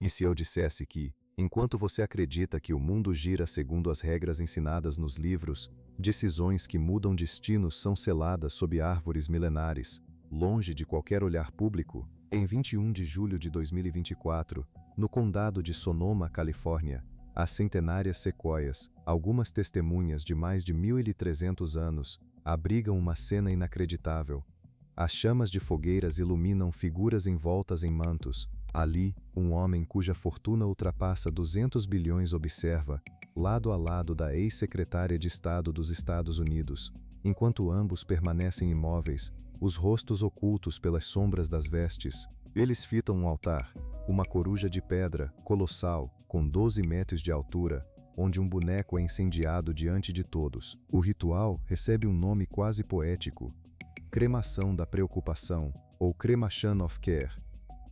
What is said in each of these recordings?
E se eu dissesse que, enquanto você acredita que o mundo gira segundo as regras ensinadas nos livros, decisões que mudam destinos são seladas sob árvores milenares, longe de qualquer olhar público? Em 21 de julho de 2024, no condado de Sonoma, Califórnia, as centenárias sequoias, algumas testemunhas de mais de 1.300 anos, abrigam uma cena inacreditável. As chamas de fogueiras iluminam figuras envoltas em mantos. Ali, um homem cuja fortuna ultrapassa 200 bilhões observa, lado a lado da ex-secretária de Estado dos Estados Unidos, enquanto ambos permanecem imóveis, os rostos ocultos pelas sombras das vestes. Eles fitam um altar, uma coruja de pedra, colossal, com 12 metros de altura, onde um boneco é incendiado diante de todos. O ritual recebe um nome quase poético: cremação da preocupação, ou cremation of care.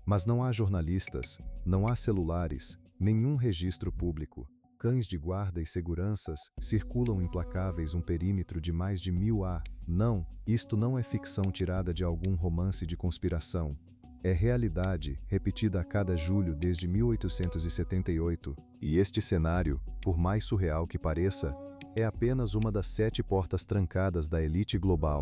Mas não há jornalistas, não há celulares, nenhum registro público. Cães de guarda e seguranças circulam implacáveis um perímetro de mais de 1.000 a. Não, isto não é ficção tirada de algum romance de conspiração. É realidade, repetida a cada julho desde 1878, e este cenário, por mais surreal que pareça, é apenas uma das 7 portas trancadas da elite global.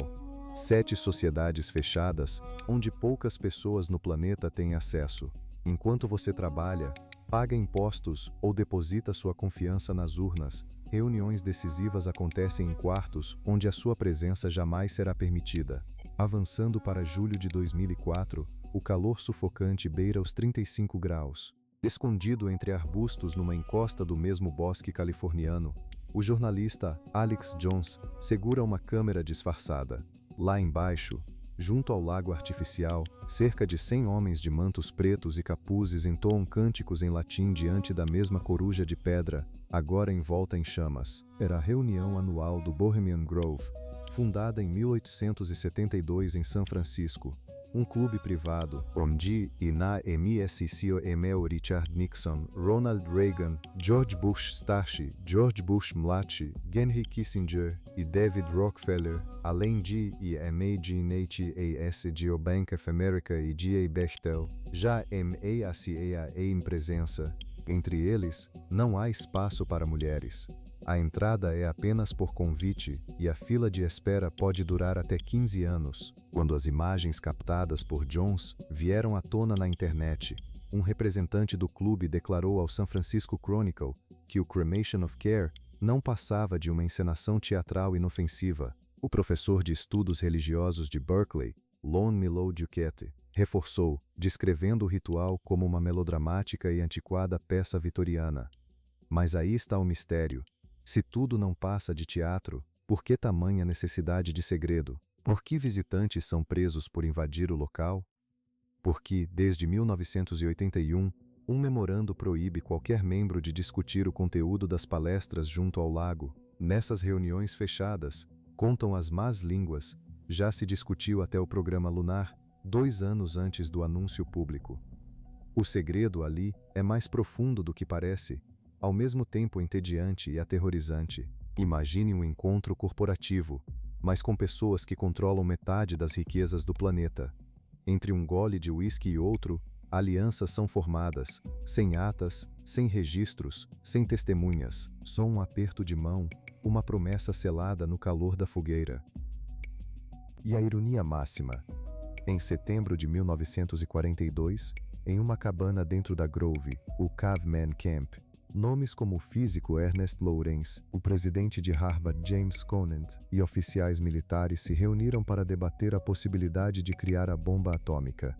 7 sociedades fechadas, onde poucas pessoas no planeta têm acesso. Enquanto você trabalha, paga impostos ou deposita sua confiança nas urnas, reuniões decisivas acontecem em quartos onde a sua presença jamais será permitida. Avançando para julho de 2004, o calor sufocante beira os 35 graus. Escondido entre arbustos numa encosta do mesmo bosque californiano, o jornalista Alex Jones segura uma câmera disfarçada. Lá embaixo, junto ao lago artificial, cerca de 100 homens de mantos pretos e capuzes entoam cânticos em latim diante da mesma coruja de pedra, agora envolta em chamas. Era a reunião anual do Bohemian Grove, fundada em 1872 em São Francisco, um clube privado, onde na MSCO Richard Nixon, Ronald Reagan, George Bush Starshi, George Bush Mlachi, Henry Kissinger e David Rockefeller, além de IMAGNHAS Bank of America e G.A. Bechtel, já MACAA em presença. Entre eles, não há espaço para mulheres. A entrada é apenas por convite e a fila de espera pode durar até 15 anos. Quando as imagens captadas por Jones vieram à tona na internet, um representante do clube declarou ao San Francisco Chronicle que o Cremation of Care não passava de uma encenação teatral inofensiva. O professor de estudos religiosos de Berkeley, Lon Milo Duquette, reforçou, descrevendo o ritual como uma melodramática e antiquada peça vitoriana. Mas aí está o mistério. Se tudo não passa de teatro, por que tamanha necessidade de segredo? Por que visitantes são presos por invadir o local? Porque, desde 1981, um memorando proíbe qualquer membro de discutir o conteúdo das palestras junto ao lago. Nessas reuniões fechadas, contam as más línguas, já se discutiu até o programa lunar, 2 anos antes do anúncio público. O segredo ali é mais profundo do que parece, ao mesmo tempo entediante e aterrorizante. Imagine um encontro corporativo, mas com pessoas que controlam metade das riquezas do planeta. Entre um gole de uísque e outro, alianças são formadas, sem atas, sem registros, sem testemunhas, só um aperto de mão, uma promessa selada no calor da fogueira. E a ironia máxima. Em setembro de 1942, em uma cabana dentro da Grove, o Caveman Camp, nomes como o físico Ernest Lawrence, o presidente de Harvard James Conant e oficiais militares se reuniram para debater a possibilidade de criar a bomba atômica.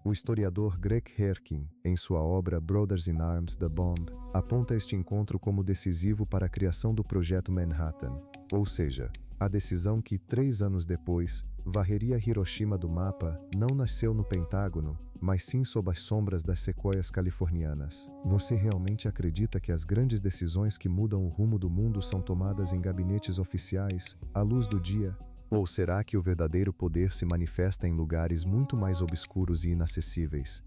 O historiador Greg Herkin, em sua obra Brothers in Arms: The Bomb, aponta este encontro como decisivo para a criação do Projeto Manhattan, ou seja, a decisão que, 3 anos depois, varreria Hiroshima do mapa, não nasceu no Pentágono, mas sim sob as sombras das sequoias californianas. Você realmente acredita que as grandes decisões que mudam o rumo do mundo são tomadas em gabinetes oficiais, à luz do dia? Ou será que o verdadeiro poder se manifesta em lugares muito mais obscuros e inacessíveis?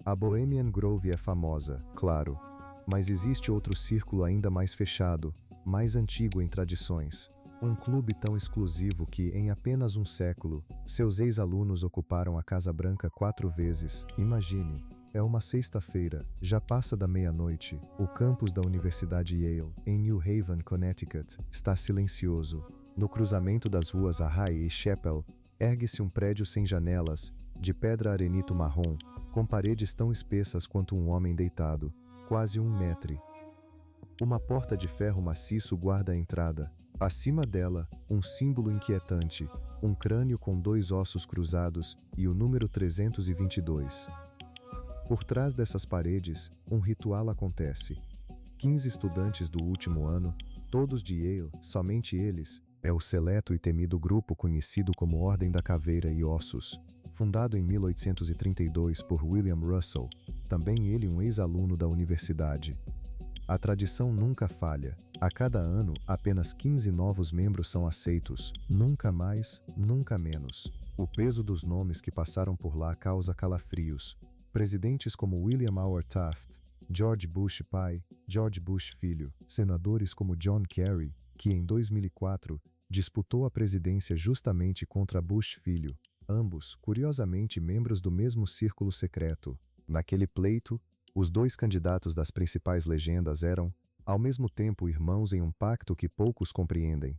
A Bohemian Grove é famosa, claro, mas existe outro círculo ainda mais fechado, mais antigo em tradições. Um clube tão exclusivo que, em apenas um século, seus ex-alunos ocuparam a Casa Branca 4 vezes. Imagine. É uma sexta-feira, já passa da meia-noite. O campus da Universidade Yale, em New Haven, Connecticut, está silencioso. No cruzamento das ruas High e Chapel, ergue-se um prédio sem janelas, de pedra arenito marrom, com paredes tão espessas quanto um homem deitado, quase 1 metro. Uma porta de ferro maciço guarda a entrada. Acima dela, um símbolo inquietante, um crânio com 2 ossos cruzados e o número 322. Por trás dessas paredes, um ritual acontece. 15 estudantes do último ano, todos de Yale, somente eles, é o seleto e temido grupo conhecido como Ordem da Caveira e Ossos, fundado em 1832 por William Russell, também ele um ex-aluno da universidade. A tradição nunca falha. A cada ano, apenas 15 novos membros são aceitos. Nunca mais, nunca menos. O peso dos nomes que passaram por lá causa calafrios. Presidentes como William Howard Taft, George Bush pai, George Bush filho, senadores como John Kerry, que em 2004 disputou a presidência justamente contra Bush filho, ambos, curiosamente, membros do mesmo círculo secreto. Naquele pleito, os 2 candidatos das principais legendas eram, ao mesmo tempo, irmãos em um pacto que poucos compreendem.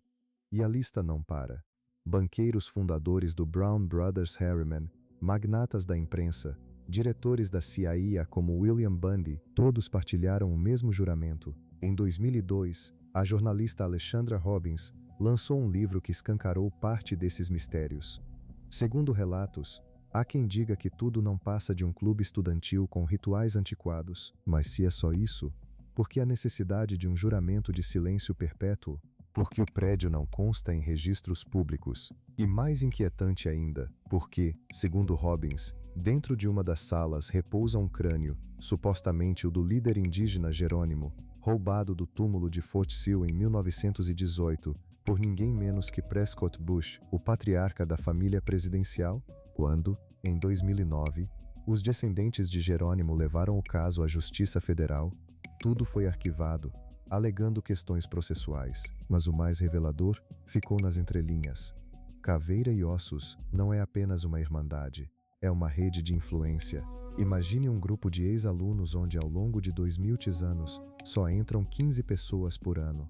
E a lista não para. Banqueiros fundadores do Brown Brothers Harriman, magnatas da imprensa, diretores da CIA como William Bundy, todos partilharam o mesmo juramento. Em 2002, a jornalista Alexandra Robbins lançou um livro que escancarou parte desses mistérios. Segundo relatos, há quem diga que tudo não passa de um clube estudantil com rituais antiquados. Mas se é só isso, por que a necessidade de um juramento de silêncio perpétuo? Porque o prédio não consta em registros públicos. E mais inquietante ainda, porque, segundo Robbins, dentro de uma das salas repousa um crânio, supostamente o do líder indígena Jerônimo, roubado do túmulo de Fort Sill em 1918, por ninguém menos que Prescott Bush, o patriarca da família presidencial, quando, em 2009, os descendentes de Jerônimo levaram o caso à Justiça Federal. Tudo foi arquivado, alegando questões processuais, mas o mais revelador ficou nas entrelinhas. Caveira e Ossos não é apenas uma irmandade, é uma rede de influência. Imagine um grupo de ex-alunos onde ao longo de 2000 anos só entram 15 pessoas por ano.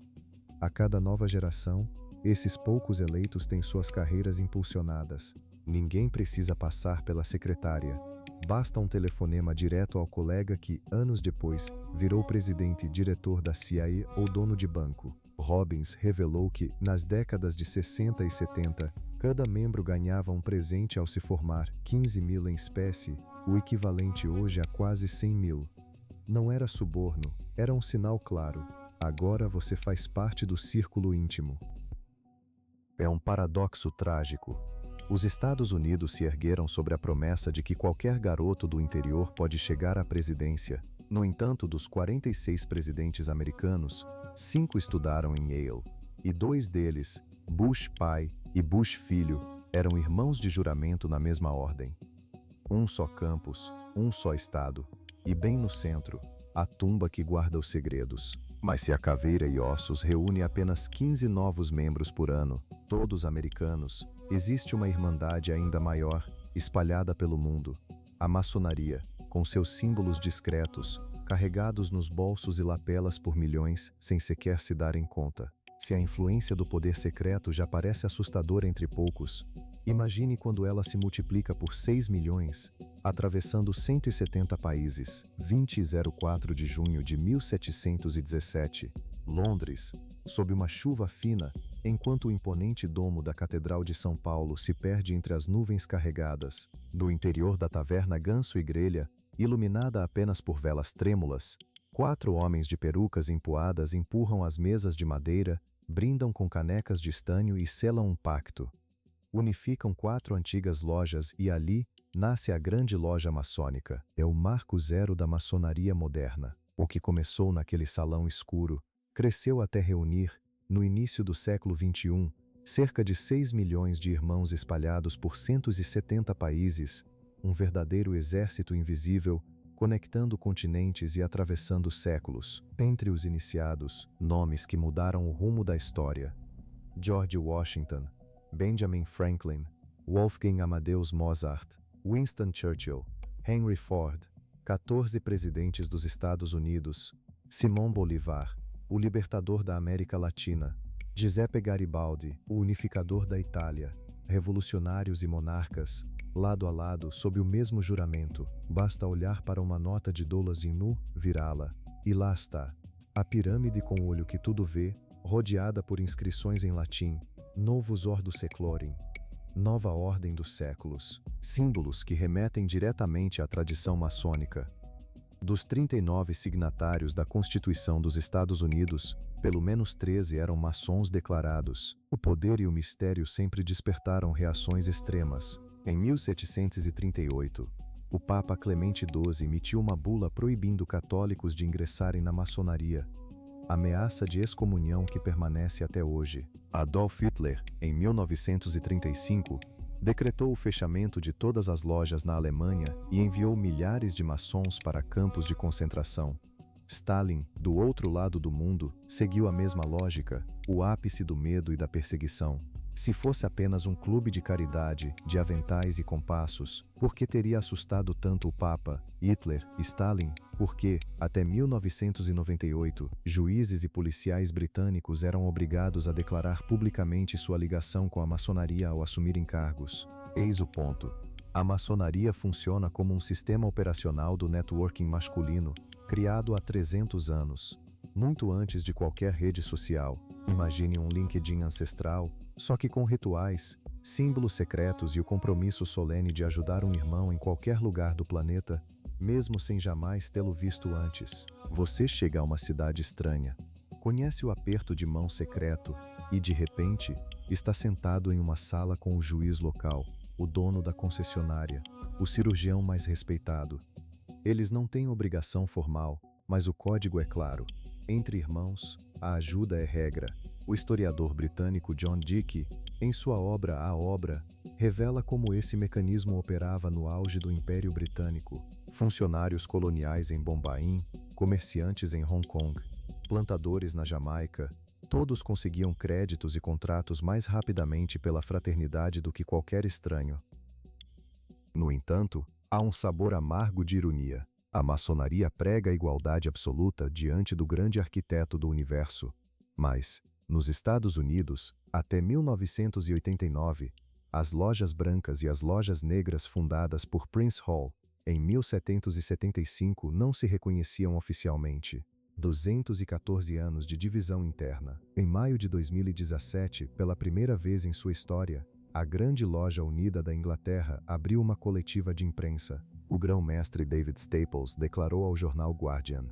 A cada nova geração, esses poucos eleitos têm suas carreiras impulsionadas. Ninguém precisa passar pela secretária. Basta um telefonema direto ao colega que, anos depois, virou presidente e diretor da CIA ou dono de banco. Robbins revelou que, nas décadas de 60 e 70, cada membro ganhava um presente ao se formar, 15 mil em espécie, o equivalente hoje a quase 100 mil. Não era suborno, era um sinal claro. Agora você faz parte do círculo íntimo. É um paradoxo trágico. Os Estados Unidos se ergueram sobre a promessa de que qualquer garoto do interior pode chegar à presidência. No entanto, dos 46 presidentes americanos, 5 estudaram em Yale. E 2 deles, Bush pai e Bush filho, eram irmãos de juramento na mesma ordem. Um só campus, um só estado. E bem no centro, a tumba que guarda os segredos. Mas se a Caveira e Ossos reúne apenas 15 novos membros por ano, todos americanos, existe uma irmandade ainda maior, espalhada pelo mundo. A maçonaria, com seus símbolos discretos, carregados nos bolsos e lapelas por milhões, sem sequer se darem conta. Se a influência do poder secreto já parece assustadora entre poucos, imagine quando ela se multiplica por 6 milhões, atravessando 170 países. 2004 de junho de 1717, Londres, sob uma chuva fina, enquanto o imponente domo da Catedral de São Paulo se perde entre as nuvens carregadas, do interior da taverna Ganso e Grelha, iluminada apenas por velas trêmulas, 4 homens de perucas empoadas empurram as mesas de madeira, brindam com canecas de estanho e selam um pacto. Unificam 4 antigas lojas e ali nasce a grande loja maçônica. É o marco zero da maçonaria moderna. O que começou naquele salão escuro, cresceu até reunir, no início do século XXI, cerca de 6 milhões de irmãos espalhados por 170 países, um verdadeiro exército invisível, conectando continentes e atravessando séculos. Entre os iniciados, nomes que mudaram o rumo da história: George Washington, Benjamin Franklin, Wolfgang Amadeus Mozart, Winston Churchill, Henry Ford, 14 presidentes dos Estados Unidos, Simón Bolívar, o libertador da América Latina, Giuseppe Garibaldi, o unificador da Itália, revolucionários e monarcas, lado a lado sob o mesmo juramento. Basta olhar para uma nota de $1 nu, virá-la, e lá está, a pirâmide com o olho que tudo vê, rodeada por inscrições em latim, Novus Ordo Seclorum, Nova Ordem dos Séculos, símbolos que remetem diretamente à tradição maçônica. Dos 39 signatários da Constituição dos Estados Unidos, pelo menos 13 eram maçons declarados. O poder e o mistério sempre despertaram reações extremas. Em 1738, o Papa Clemente XII emitiu uma bula proibindo católicos de ingressarem na maçonaria. Ameaça de excomunhão que permanece até hoje. Adolf Hitler, em 1935, decretou o fechamento de todas as lojas na Alemanha e enviou milhares de maçons para campos de concentração. Stalin, do outro lado do mundo, seguiu a mesma lógica, o ápice do medo e da perseguição. Se fosse apenas um clube de caridade, de aventais e compassos, por que teria assustado tanto o Papa, Hitler e Stalin? Porque, até 1998, juízes e policiais britânicos eram obrigados a declarar publicamente sua ligação com a maçonaria ao assumirem cargos. Eis o ponto. A maçonaria funciona como um sistema operacional do networking masculino, criado há 300 anos. Muito antes de qualquer rede social. Imagine um LinkedIn ancestral, só que com rituais, símbolos secretos e o compromisso solene de ajudar um irmão em qualquer lugar do planeta, mesmo sem jamais tê-lo visto antes. Você chega a uma cidade estranha, conhece o aperto de mão secreto e, de repente, está sentado em uma sala com o juiz local, o dono da concessionária, o cirurgião mais respeitado. Eles não têm obrigação formal, mas o código é claro. Entre irmãos, a ajuda é regra. O historiador britânico John Dickie, em sua obra A Obra, revela como esse mecanismo operava no auge do Império Britânico. Funcionários coloniais em Bombaim, comerciantes em Hong Kong, plantadores na Jamaica, todos conseguiam créditos e contratos mais rapidamente pela fraternidade do que qualquer estranho. No entanto, há um sabor amargo de ironia. A maçonaria prega a igualdade absoluta diante do grande arquiteto do universo. Mas, nos Estados Unidos, até 1989, as lojas brancas e as lojas negras fundadas por Prince Hall, em 1775, não se reconheciam oficialmente. 214 anos de divisão interna. Em maio de 2017, pela primeira vez em sua história, a Grande Loja Unida da Inglaterra abriu uma coletiva de imprensa. O grão-mestre David Staples declarou ao jornal Guardian: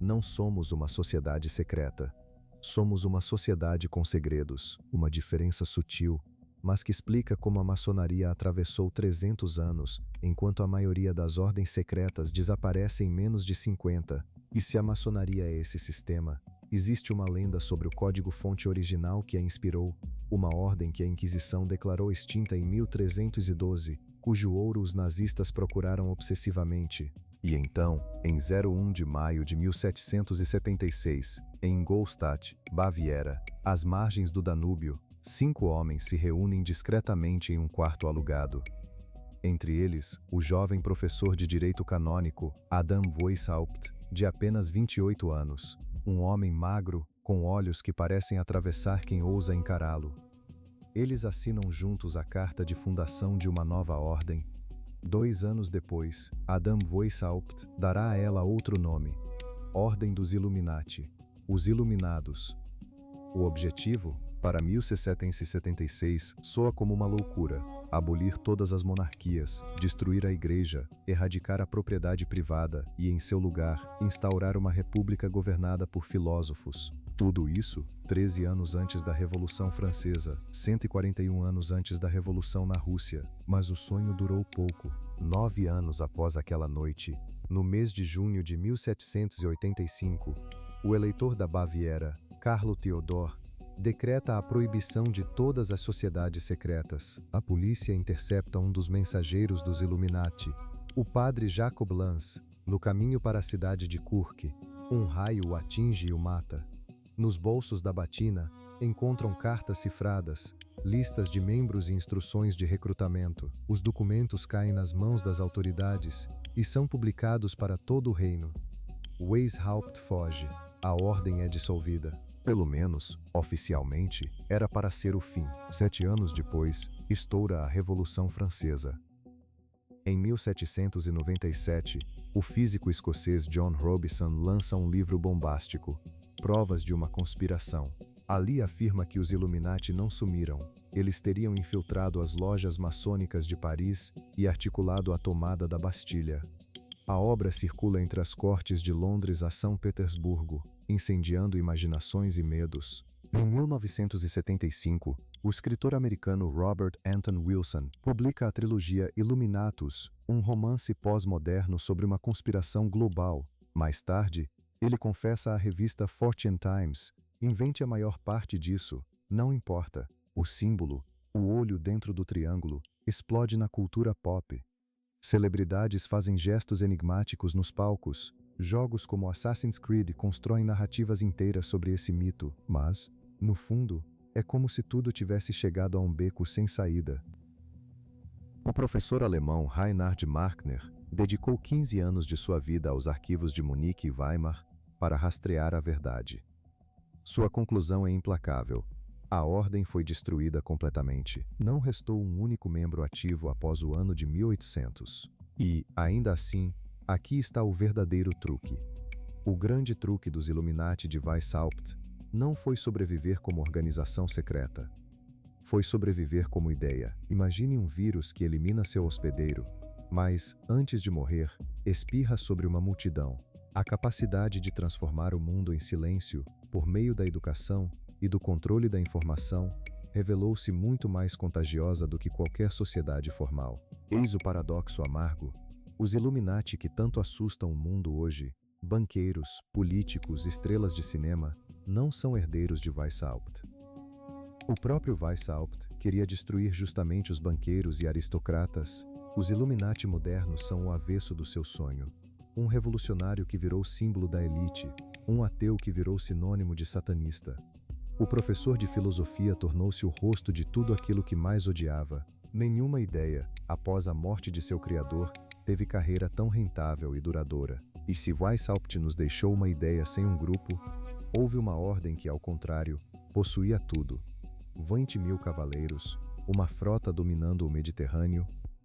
"Não somos uma sociedade secreta. Somos uma sociedade com segredos, uma diferença sutil, mas que explica como a maçonaria atravessou 300 anos, enquanto a maioria das ordens secretas desaparece em menos de 50. E se a maçonaria é esse sistema, existe uma lenda sobre o código-fonte original que a inspirou, uma ordem que a Inquisição declarou extinta em 1312, cujo ouro os nazistas procuraram obsessivamente. E então, em 01 de maio de 1776, em Ingolstadt, Baviera, às margens do Danúbio, 5 homens se reúnem discretamente em um quarto alugado. Entre eles, o jovem professor de direito canônico, Adam Weishaupt, de apenas 28 anos, um homem magro, com olhos que parecem atravessar quem ousa encará-lo. Eles assinam juntos a carta de fundação de uma nova ordem. 2 anos depois, Adam Weishaupt dará a ela outro nome: Ordem dos Illuminati, os Iluminados. O objetivo, para 1776, soa como uma loucura: abolir todas as monarquias, destruir a igreja, erradicar a propriedade privada e, em seu lugar, instaurar uma república governada por filósofos. Tudo isso, 13 anos antes da Revolução Francesa, 141 anos antes da Revolução na Rússia. Mas o sonho durou pouco. 9 anos após aquela noite, no mês de junho de 1785, o eleitor da Baviera, Carlo Theodor, decreta a proibição de todas as sociedades secretas. A polícia intercepta um dos mensageiros dos Illuminati, o padre Jacob Lance, no caminho para a cidade de Kurk. Um raio o atinge e o mata. Nos bolsos da batina, encontram cartas cifradas, listas de membros e instruções de recrutamento. Os documentos caem nas mãos das autoridades e são publicados para todo o reino. Weishaupt foge. A ordem é dissolvida. Pelo menos, oficialmente, era para ser o fim. 7 anos depois, estoura a Revolução Francesa. Em 1797, o físico escocês John Robison lança um livro bombástico, Provas de uma Conspiração. Ali afirma que os Illuminati não sumiram. Eles teriam infiltrado as lojas maçônicas de Paris e articulado a tomada da Bastilha. A obra circula entre as cortes de Londres a São Petersburgo, incendiando imaginações e medos. Em 1975, o escritor americano Robert Anton Wilson publica a trilogia Illuminatus, um romance pós-moderno sobre uma conspiração global. Mais tarde, ele confessa à revista Fortune Times: invente a maior parte disso, não importa. O símbolo, o olho dentro do triângulo, explode na cultura pop. Celebridades fazem gestos enigmáticos nos palcos. Jogos como Assassin's Creed constroem narrativas inteiras sobre esse mito, mas, no fundo, é como se tudo tivesse chegado a um beco sem saída. O professor alemão Reinhard Markner dedicou 15 anos de sua vida aos arquivos de Munique e Weimar para rastrear a verdade. Sua conclusão é implacável. A ordem foi destruída completamente. Não restou um único membro ativo após o ano de 1800. E, ainda assim, aqui está o verdadeiro truque. O grande truque dos Illuminati de Weishaupt não foi sobreviver como organização secreta. Foi sobreviver como ideia. Imagine um vírus que elimina seu hospedeiro, mas, antes de morrer, espirra sobre uma multidão. A capacidade de transformar o mundo em silêncio, por meio da educação e do controle da informação, revelou-se muito mais contagiosa do que qualquer sociedade formal. Eis o paradoxo amargo. Os Illuminati que tanto assustam o mundo hoje, banqueiros, políticos, estrelas de cinema, não são herdeiros de Weishaupt. O próprio Weishaupt queria destruir justamente os banqueiros e aristocratas. Os Illuminati modernos são o avesso do seu sonho. Um revolucionário que virou símbolo da elite, um ateu que virou sinônimo de satanista. O professor de filosofia tornou-se o rosto de tudo aquilo que mais odiava. Nenhuma ideia, após a morte de seu criador, teve carreira tão rentável e duradoura. E se Weishaupt nos deixou uma ideia sem um grupo, houve uma ordem que, ao contrário, possuía tudo. 20.000 cavaleiros, uma frota dominando o Mediterrâneo,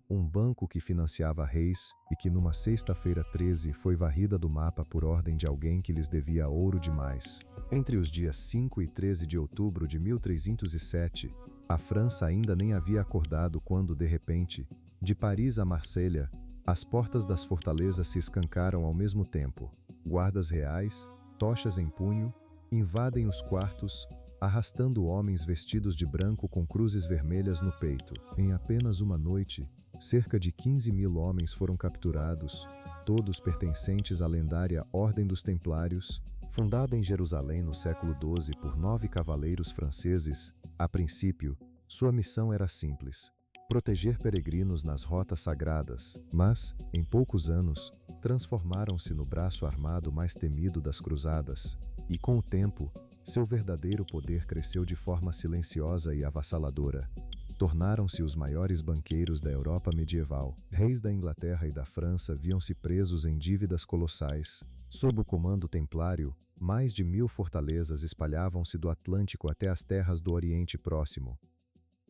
um banco que financiava reis e que numa sexta-feira 13 foi varrida do mapa por ordem de alguém que lhes devia ouro demais. Entre os dias 5 e 13 de outubro de 1307, a França ainda nem havia acordado quando, de repente, de Paris a Marselha, as portas das fortalezas se escancaram ao mesmo tempo. Guardas reais, tochas em punho, invadem os quartos, arrastando homens vestidos de branco com cruzes vermelhas no peito. Em apenas uma noite, cerca de 15.000 homens foram capturados, todos pertencentes à lendária Ordem dos Templários, fundada em Jerusalém no século XII por 9 cavaleiros franceses. A princípio, sua missão era simples: proteger peregrinos nas rotas sagradas, mas, em poucos anos, transformaram-se no braço armado mais temido das cruzadas, e com o tempo, seu verdadeiro poder cresceu de forma silenciosa e avassaladora. Tornaram-se os maiores banqueiros da Europa medieval. Reis da Inglaterra e da França viam-se presos em dívidas colossais. Sob o comando templário, mais de 1.000 fortalezas espalhavam-se do Atlântico até as terras do Oriente Próximo.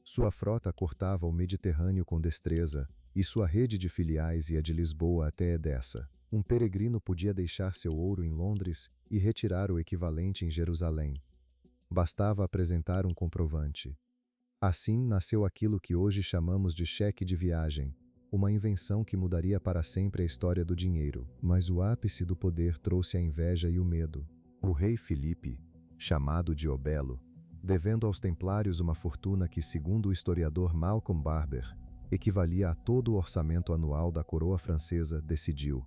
Sua frota cortava o Mediterrâneo com destreza, e sua rede de filiais ia de Lisboa até Edessa. Um peregrino podia deixar seu ouro em Londres e retirar o equivalente em Jerusalém. Bastava apresentar um comprovante. Assim nasceu aquilo que hoje chamamos de cheque de viagem, uma invenção que mudaria para sempre a história do dinheiro. Mas o ápice do poder trouxe a inveja e o medo. O rei Filipe, chamado de O Belo, devendo aos templários uma fortuna que, segundo o historiador Malcolm Barber, equivalia a todo o orçamento anual da coroa francesa, decidiu: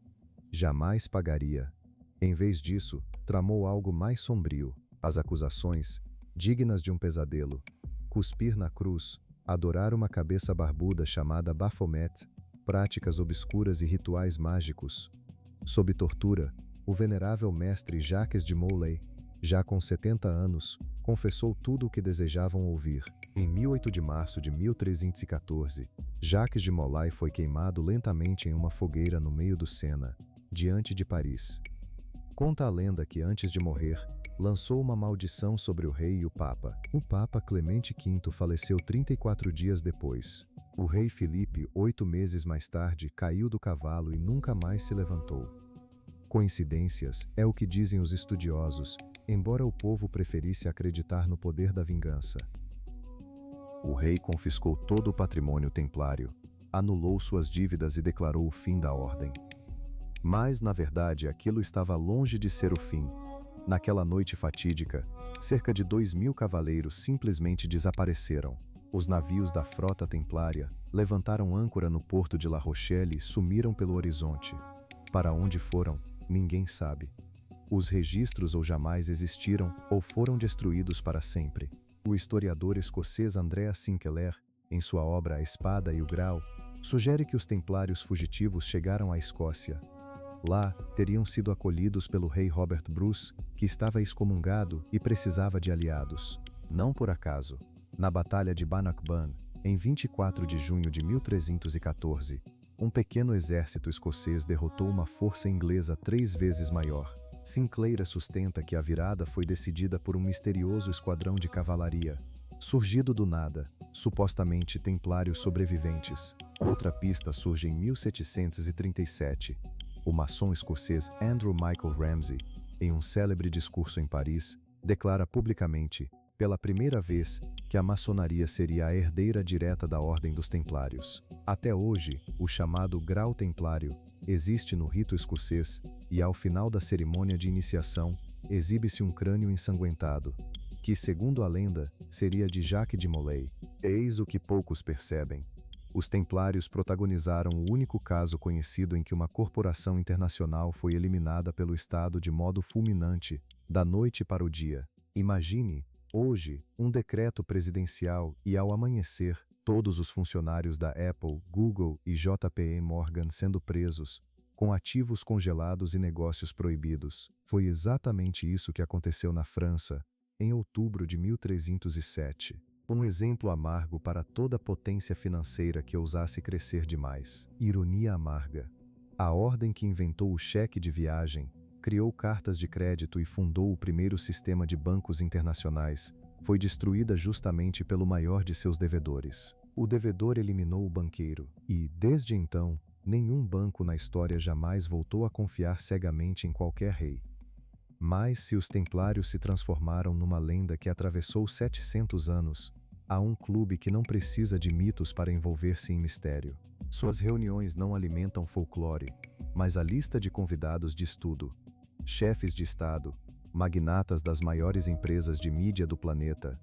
jamais pagaria. Em vez disso, tramou algo mais sombrio: as acusações, dignas de um pesadelo, cuspir na cruz, adorar uma cabeça barbuda chamada Baphomet, práticas obscuras e rituais mágicos. Sob tortura, o venerável mestre Jacques de Molay, já com 70 anos, confessou tudo o que desejavam ouvir. Em 8 de março de 1314, Jacques de Molay foi queimado lentamente em uma fogueira no meio do Sena, diante de Paris. Conta a lenda que, antes de morrer, lançou uma maldição sobre o rei e o Papa. O Papa Clemente V faleceu 34 dias depois. O rei Filipe, 8 meses mais tarde, caiu do cavalo e nunca mais se levantou. Coincidências, é o que dizem os estudiosos, embora o povo preferisse acreditar no poder da vingança. O rei confiscou todo o patrimônio templário, anulou suas dívidas e declarou o fim da ordem. Mas, na verdade, aquilo estava longe de ser o fim. Naquela noite fatídica, cerca de 2.000 cavaleiros simplesmente desapareceram. Os navios da frota templária levantaram âncora no porto de La Rochelle e sumiram pelo horizonte. Para onde foram, ninguém sabe. Os registros ou jamais existiram ou foram destruídos para sempre. O historiador escocês Andreas Sinclair, em sua obra A Espada e o Grau, sugere que os templários fugitivos chegaram à Escócia. Lá, teriam sido acolhidos pelo rei Robert Bruce, que estava excomungado e precisava de aliados. Não por acaso, na Batalha de Bannockburn, em 24 de junho de 1314, um pequeno exército escocês derrotou uma força inglesa 3 vezes maior. Sinclair sustenta que a virada foi decidida por um misterioso esquadrão de cavalaria, surgido do nada, supostamente templários sobreviventes. Outra pista surge em 1737. O maçom escocês Andrew Michael Ramsay, em um célebre discurso em Paris, declara publicamente, pela primeira vez, que a maçonaria seria a herdeira direta da Ordem dos Templários. Até hoje, o chamado Grau Templário existe no rito escocês e, ao final da cerimônia de iniciação, exibe-se um crânio ensanguentado, que, segundo a lenda, seria de Jacques de Molay. Eis o que poucos percebem. Os Templários protagonizaram o único caso conhecido em que uma corporação internacional foi eliminada pelo Estado de modo fulminante, da noite para o dia. Imagine, hoje, um decreto presidencial e, ao amanhecer, todos os funcionários da Apple, Google e JP Morgan sendo presos, com ativos congelados e negócios proibidos. Foi exatamente isso que aconteceu na França, em outubro de 1307. Um exemplo amargo para toda potência financeira que ousasse crescer demais. Ironia amarga. A ordem que inventou o cheque de viagem, criou cartas de crédito e fundou o primeiro sistema de bancos internacionais, foi destruída justamente pelo maior de seus devedores. O devedor eliminou o banqueiro e, desde então, nenhum banco na história jamais voltou a confiar cegamente em qualquer rei. Mas se os templários se transformaram numa lenda que atravessou 700 anos, há um clube que não precisa de mitos para envolver-se em mistério. Suas reuniões não alimentam folclore, mas a lista de convidados diz tudo. Chefes de Estado, magnatas das maiores empresas de mídia do planeta.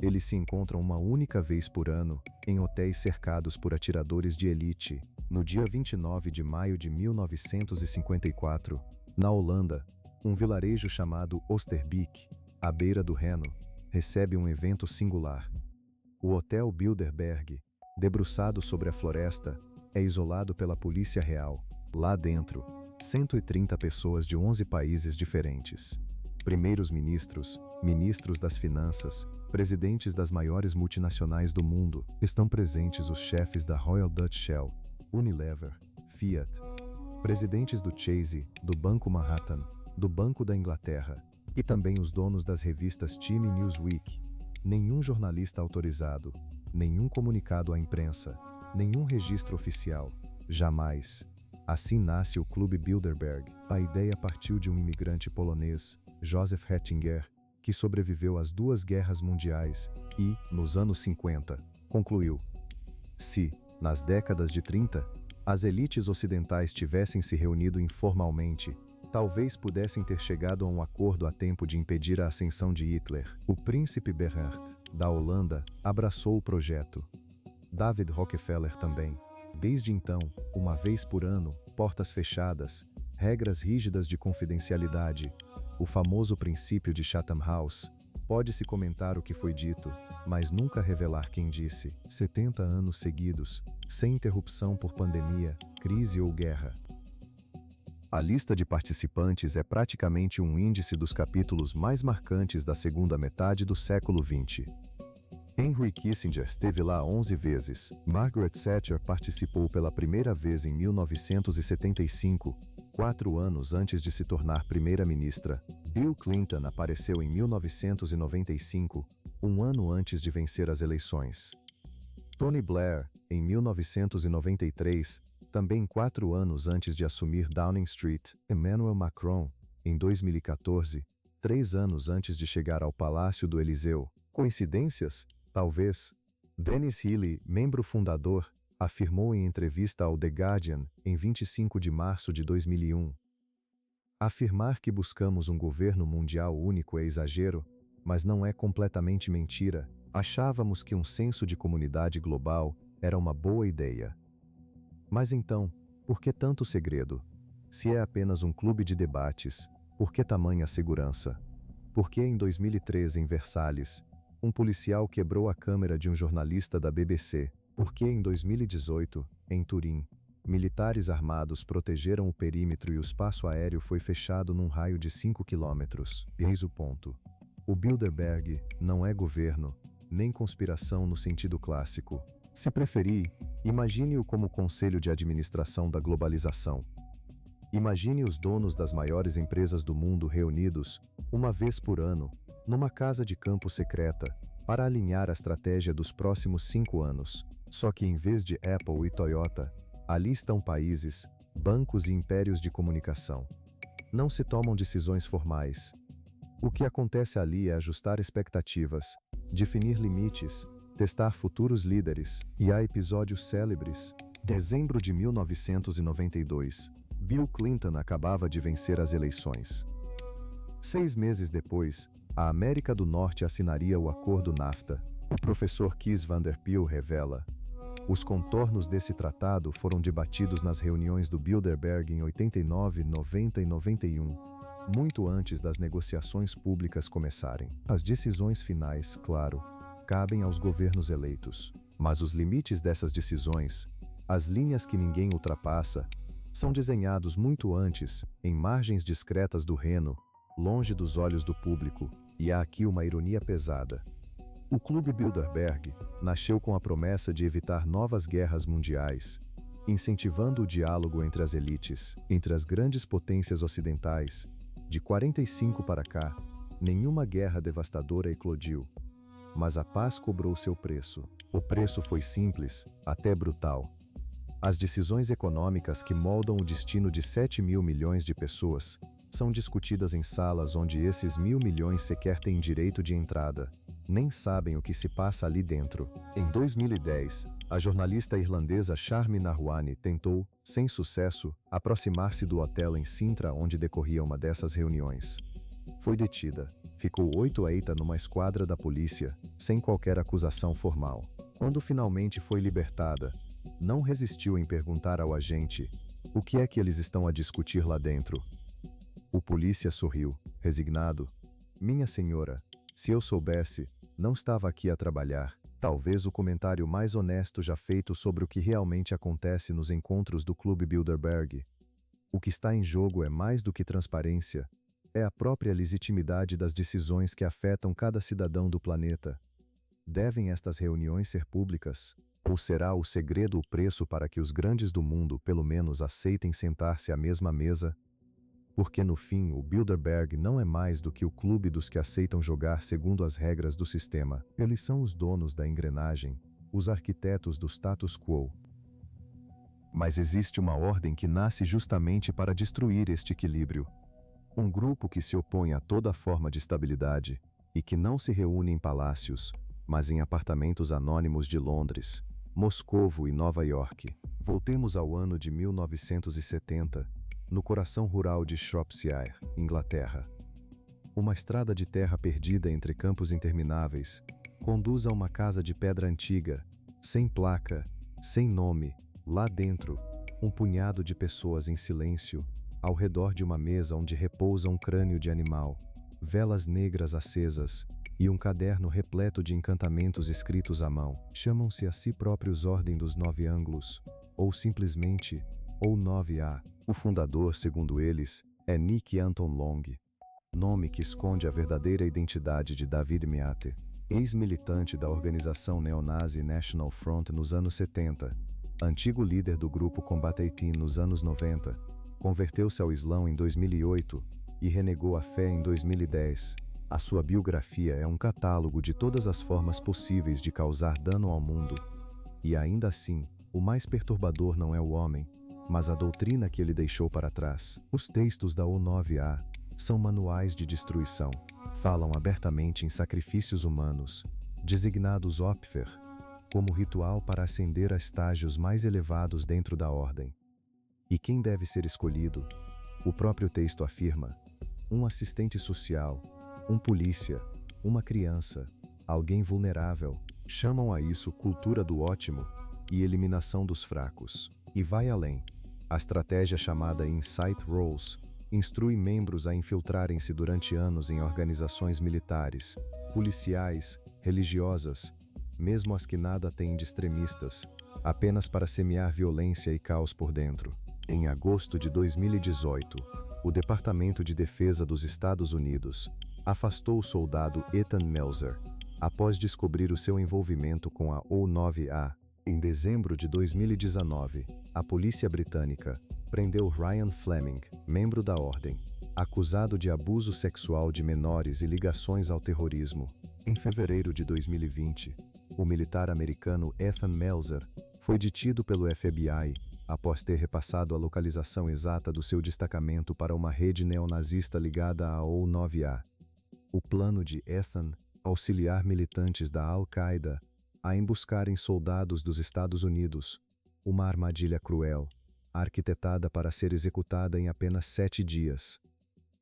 Eles se encontram uma única vez por ano, em hotéis cercados por atiradores de elite. No dia 29 de maio de 1954, na Holanda, um vilarejo chamado Oosterbeek, à beira do Reno, recebe um evento singular. O Hotel Bilderberg, debruçado sobre a floresta, é isolado pela Polícia Real. Lá dentro, 130 pessoas de 11 países diferentes. Primeiros ministros, ministros das finanças, presidentes das maiores multinacionais do mundo. Estão presentes os chefes da Royal Dutch Shell, Unilever, Fiat, presidentes do Chase, do Banco Manhattan, do Banco da Inglaterra, e também os donos das revistas Time e Newsweek. Nenhum jornalista autorizado, nenhum comunicado à imprensa, nenhum registro oficial, jamais. Assim nasce o Clube Bilderberg. A ideia partiu de um imigrante polonês, Joseph Hettinger, que sobreviveu às 2 guerras mundiais e, nos anos 50, concluiu: se, nas décadas de 30, as elites ocidentais tivessem se reunido informalmente, talvez pudessem ter chegado a um acordo a tempo de impedir a ascensão de Hitler. O príncipe Bernhard, da Holanda, abraçou o projeto. David Rockefeller também. Desde então, uma vez por ano, portas fechadas, regras rígidas de confidencialidade, o famoso princípio de Chatham House. Pode-se comentar o que foi dito, mas nunca revelar quem disse. 70 anos seguidos, sem interrupção por pandemia, crise ou guerra. A lista de participantes é praticamente um índice dos capítulos mais marcantes da segunda metade do século XX. Henry Kissinger esteve lá 11 vezes. Margaret Thatcher participou pela primeira vez em 1975, 4 anos antes de se tornar primeira-ministra. Bill Clinton apareceu em 1995, um ano antes de vencer as eleições. Tony Blair, em 1993, também 4 anos antes de assumir Downing Street. Emmanuel Macron, em 2014, 3 anos antes de chegar ao Palácio do Eliseu. Coincidências? Talvez. Dennis Healy, membro fundador, afirmou em entrevista ao The Guardian, em 25 de março de 2001. Afirmar que buscamos um governo mundial único é exagero, mas não é completamente mentira. Achávamos que um senso de comunidade global era uma boa ideia. Mas então, por que tanto segredo? Se é apenas um clube de debates, por que tamanha segurança? Por que em 2003 em Versalhes, um policial quebrou a câmera de um jornalista da BBC? Por que em 2018, em Turim, militares armados protegeram o perímetro e o espaço aéreo foi fechado num raio de 5 quilômetros? Eis o ponto. O Bilderberg não é governo, nem conspiração no sentido clássico. Se preferir, imagine-o como conselho de administração da globalização. Imagine os donos das maiores empresas do mundo reunidos, uma vez por ano, numa casa de campo secreta, para alinhar a estratégia dos próximos 5 anos. Só que em vez de Apple e Toyota, ali estão países, bancos e impérios de comunicação. Não se tomam decisões formais. O que acontece ali é ajustar expectativas, definir limites, testar futuros líderes. E há episódios célebres. Dezembro de 1992, Bill Clinton acabava de vencer as eleições. 6 meses depois, a América do Norte assinaria o Acordo NAFTA. O professor Kees van der Pijl revela: os contornos desse tratado foram debatidos nas reuniões do Bilderberg em 89, 90 e 91, muito antes das negociações públicas começarem. As decisões finais, claro, cabem aos governos eleitos, mas os limites dessas decisões, as linhas que ninguém ultrapassa, são desenhados muito antes, em margens discretas do Reno, longe dos olhos do público, e há aqui uma ironia pesada. O Clube Bilderberg nasceu com a promessa de evitar novas guerras mundiais, incentivando o diálogo entre as elites, entre as grandes potências ocidentais. De 45 para cá, nenhuma guerra devastadora eclodiu, mas a paz cobrou seu preço. O preço foi simples, até brutal. As decisões econômicas que moldam o destino de 7 mil milhões de pessoas são discutidas em salas onde esses 1.000 milhões sequer têm direito de entrada, nem sabem o que se passa ali dentro. Em 2010, a jornalista irlandesa Sharmi Narwani tentou, sem sucesso, aproximar-se do hotel em Sintra onde decorria uma dessas reuniões. Foi detida. Ficou 8 anos numa esquadra da polícia, sem qualquer acusação formal. Quando finalmente foi libertada, não resistiu em perguntar ao agente: o que é que eles estão a discutir lá dentro? O polícia sorriu, resignado. Minha senhora, se eu soubesse, não estava aqui a trabalhar. Talvez o comentário mais honesto já feito sobre o que realmente acontece nos encontros do Clube Bilderberg. O que está em jogo é mais do que transparência, é a própria legitimidade das decisões que afetam cada cidadão do planeta. Devem estas reuniões ser públicas? Ou será o segredo o preço para que os grandes do mundo pelo menos aceitem sentar-se à mesma mesa? Porque no fim o Bilderberg não é mais do que o clube dos que aceitam jogar segundo as regras do sistema. Eles são os donos da engrenagem, os arquitetos do status quo. Mas existe uma ordem que nasce justamente para destruir este equilíbrio. Um grupo que se opõe a toda forma de estabilidade e que não se reúne em palácios, mas em apartamentos anônimos de Londres, Moscovo e Nova York. Voltemos ao ano de 1970, no coração rural de Shropshire, Inglaterra. Uma estrada de terra perdida entre campos intermináveis conduz a uma casa de pedra antiga, sem placa, sem nome. Lá dentro, um punhado de pessoas em silêncio, ao redor de uma mesa onde repousa um crânio de animal, velas negras acesas e um caderno repleto de encantamentos escritos à mão. Chamam-se a si próprios Ordem dos Nove Ângulos, ou simplesmente, ou 9A. O fundador, segundo eles, é Nick Anton Long, nome que esconde a verdadeira identidade de David Meade. Ex-militante da organização neonazi National Front nos anos 70, antigo líder do grupo Combat 18 nos anos 90, converteu-se ao Islão em 2008 e renegou a fé em 2010. A sua biografia é um catálogo de todas as formas possíveis de causar dano ao mundo. E ainda assim, o mais perturbador não é o homem, mas a doutrina que ele deixou para trás. Os textos da O9A são manuais de destruição. Falam abertamente em sacrifícios humanos, designados Opfer, como ritual para ascender a estágios mais elevados dentro da ordem. E quem deve ser escolhido? O próprio texto afirma: um assistente social, um polícia, uma criança, alguém vulnerável. Chamam a isso cultura do ótimo e eliminação dos fracos. E vai além. A estratégia chamada Insight Roles instrui membros a infiltrarem-se durante anos em organizações militares, policiais, religiosas, mesmo as que nada têm de extremistas, apenas para semear violência e caos por dentro. Em agosto de 2018, o Departamento de Defesa dos Estados Unidos afastou o soldado Ethan Melzer, após descobrir o seu envolvimento com a O9A. Em dezembro de 2019, a polícia britânica prendeu Ryan Fleming, membro da ordem, acusado de abuso sexual de menores e ligações ao terrorismo. Em fevereiro de 2020, o militar americano Ethan Melzer foi detido pelo FBI após ter repassado a localização exata do seu destacamento para uma rede neonazista ligada à O9A. O plano de Ethan: auxiliar militantes da Al-Qaeda a emboscarem soldados dos Estados Unidos, uma armadilha cruel, arquitetada para ser executada em apenas 7 dias.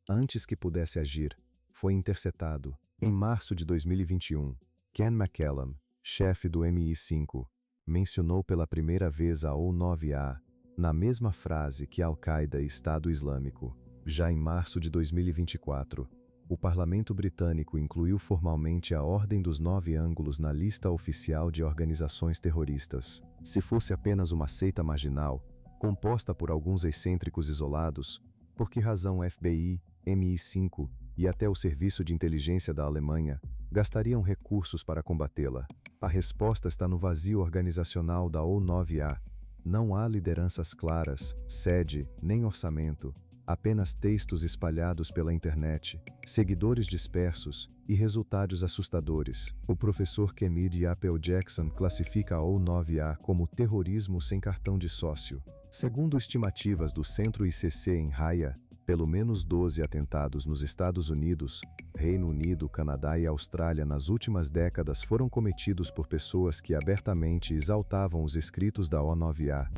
Antes que pudesse agir, foi interceptado. Em março de 2021, Ken McCallum, chefe do MI5, mencionou pela primeira vez a O9A, na mesma frase que Al-Qaeda e Estado Islâmico. Já em março de 2024, o parlamento britânico incluiu formalmente a Ordem dos Nove Ângulos na lista oficial de organizações terroristas. Se fosse apenas uma seita marginal, composta por alguns excêntricos isolados, por que razão FBI, MI5 e até o Serviço de Inteligência da Alemanha gastariam recursos para combatê-la? A resposta está no vazio organizacional da O9A. Não há lideranças claras, sede, nem orçamento, apenas textos espalhados pela internet, seguidores dispersos e resultados assustadores. O professor Kennedy Apple Jackson classifica a O9A como terrorismo sem cartão de sócio. Segundo estimativas do Centro ICC em Haia, pelo menos 12 atentados nos Estados Unidos, Reino Unido, Canadá e Austrália nas últimas décadas foram cometidos por pessoas que abertamente exaltavam os escritos da O9A.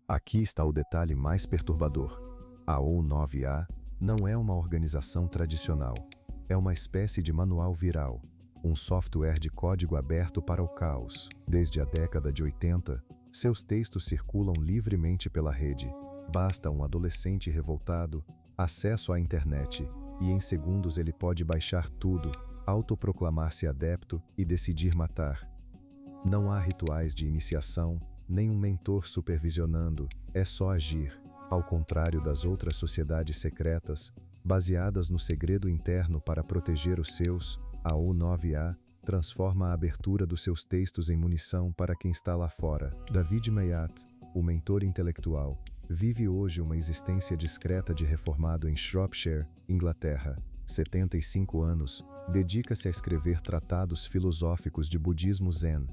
Aqui está o detalhe mais perturbador. A O9A não é uma organização tradicional. É uma espécie de manual viral, um software de código aberto para o caos. Desde a década de 80, seus textos circulam livremente pela rede. Basta um adolescente revoltado, acesso à internet, e em segundos ele pode baixar tudo, autoproclamar-se adepto e decidir matar. Não há rituais de iniciação, nem um mentor supervisionando, é só agir. Ao contrário das outras sociedades secretas, baseadas no segredo interno para proteger os seus, a O9A transforma a abertura dos seus textos em munição para quem está lá fora. David Mayat, o mentor intelectual, vive hoje uma existência discreta de reformado em Shropshire, Inglaterra. 75 anos, dedica-se a escrever tratados filosóficos de budismo zen.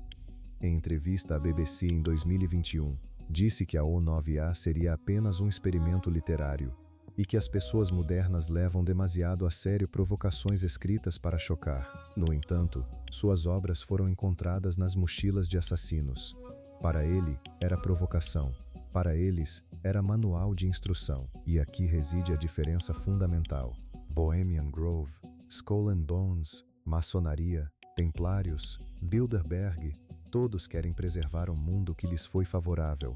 Em entrevista à BBC em 2021, disse que a O9A seria apenas um experimento literário, e que as pessoas modernas levam demasiado a sério provocações escritas para chocar. No entanto, suas obras foram encontradas nas mochilas de assassinos. Para ele, era provocação. Para eles, era manual de instrução. E aqui reside a diferença fundamental. Bohemian Grove, Skull and Bones, maçonaria, templários, Bilderberg, todos querem preservar um mundo que lhes foi favorável.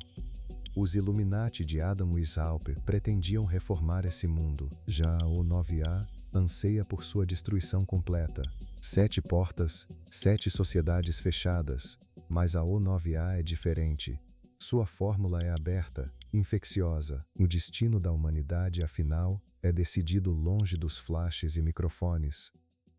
Os Illuminati de Adam Weishaupt pretendiam reformar esse mundo. Já a O9A anseia por sua destruição completa. 7 portas, 7 sociedades fechadas. Mas a O9A é diferente. Sua fórmula é aberta, infecciosa. O destino da humanidade, afinal, é decidido longe dos flashes e microfones.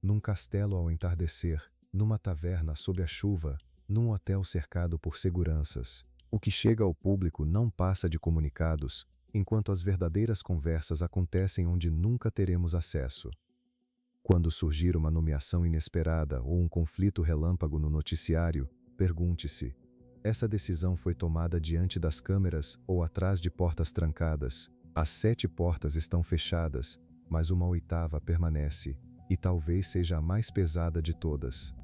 num castelo ao entardecer, numa taverna sob a chuva, num hotel cercado por seguranças. O que chega ao público não passa de comunicados, enquanto as verdadeiras conversas acontecem onde nunca teremos acesso. Quando surgir uma nomeação inesperada ou um conflito relâmpago no noticiário, pergunte-se: essa decisão foi tomada diante das câmeras ou atrás de portas trancadas? As 7 portas estão fechadas, mas uma 8ª permanece, e talvez seja a mais pesada de todas.